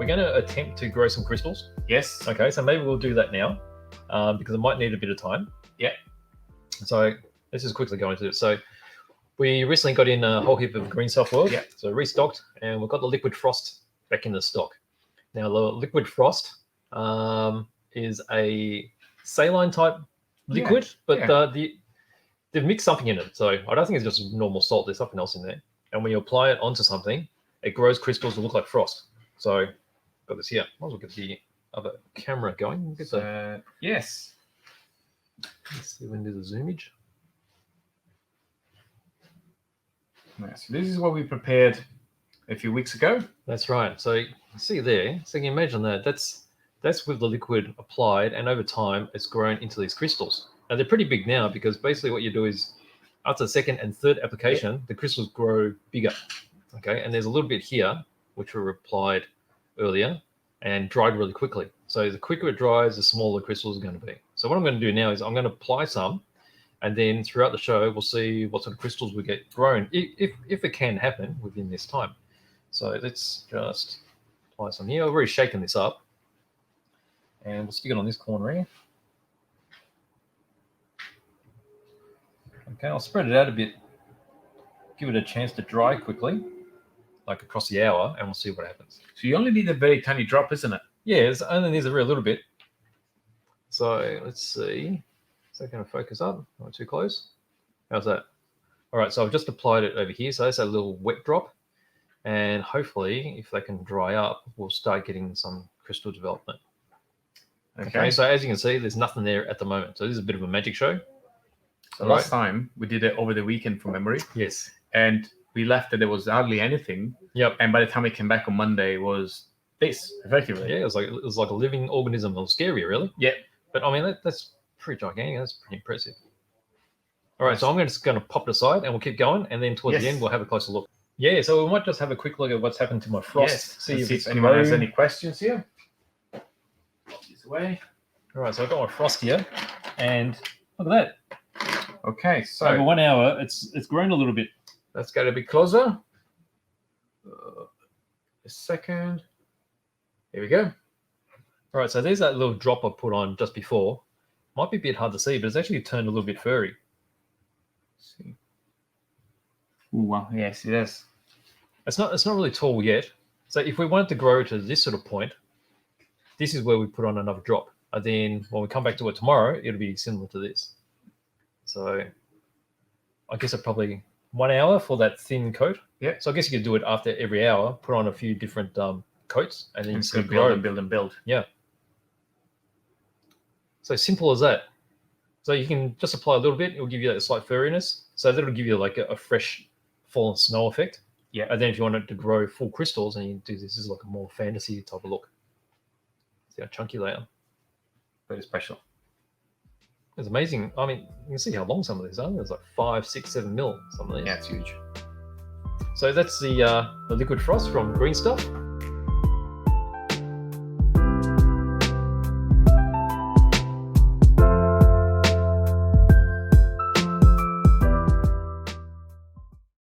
we're going to attempt to grow some crystals. Yes. Okay, so maybe we'll do that now because it might need a bit of time. Yeah. So let's just quickly go into it. So we recently got in a whole heap of green stuff world. Yeah. So restocked, and we've got the liquid frost back in the stock. Now the liquid frost is a saline type liquid, but they've mixed something in it. So I don't think it's just normal salt. There's something else in there. And when you apply it onto something, it grows crystals that look like frost. So got this here. Might as well get the other camera going. Get yes. Let's see when there's a zoomage. Nice. So this is what we prepared a few weeks ago. That's right. So you can see there. So you can imagine that. That's with the liquid applied, and over time it's grown into these crystals. Now they're pretty big now because basically what you do is after the second and third application, the crystals grow bigger. Okay, and there's a little bit here which were applied earlier and dried really quickly. So the quicker it dries, the smaller the crystals are going to be. So what I'm going to do now is I'm going to apply some, and then throughout the show we'll see what sort of crystals we get grown, if it can happen within this time. So let's just apply some here. I've already shaken this up, and we'll stick it on this corner here. Okay, I'll spread it out a bit, give it a chance to dry quickly, like across the hour, and we'll see what happens. So you only need a very tiny drop, isn't it? Yeah, it only needs a very little bit. So let's see. Is that going to focus up? Not too close. How's that? All right, so I've just applied it over here. So that's a little wet drop. And hopefully, if they can dry up, we'll start getting some crystal development. Okay, so as you can see, there's nothing there at the moment. So this is a bit of a magic show. So last time we did it over the weekend from memory. Yes. And we left and there was hardly anything. Yep. And by the time we came back on Monday, it was this, effectively. Yeah, it was like a living organism. It was scary, really. Yeah. But I mean, that's pretty gigantic. That's pretty impressive. All right, so I'm just going to pop it aside and we'll keep going. And then towards the end, we'll have a closer look. Yeah, so we might just have a quick look at what's happened to my frost. Yes. See if anyone has any questions here. Pop this away. All right, so I've got my frost here. And look at that. Okay, so over 1 hour, it's grown a little bit. Let's get a bit closer. A second. Here we go. All right, so there's that little drop I put on just before. Might be a bit hard to see, but it's actually turned a little bit furry. Let's see. Ooh, wow, yes, it is. It's not really tall yet. So if we wanted to grow to this sort of point, this is where we put on another drop. And then when we come back to it tomorrow, it'll be similar to this. So I guess it probably 1 hour for that thin coat. Yeah. So I guess you could do it after every hour, put on a few different coats, and then you can build and build. Yeah. So simple as that. So you can just apply a little bit. It'll give you that slight furriness. So that'll give you like a fresh fallen snow effect. Yeah. And then if you want it to grow full crystals, and you do this is like a more fantasy type of look. See how chunky they are. Very special. It's amazing. I mean, you can see how long some of these are. There's like 5, 6, 7 mil. Some of these. Yeah, it's huge. So that's the liquid frost from Green Stuff.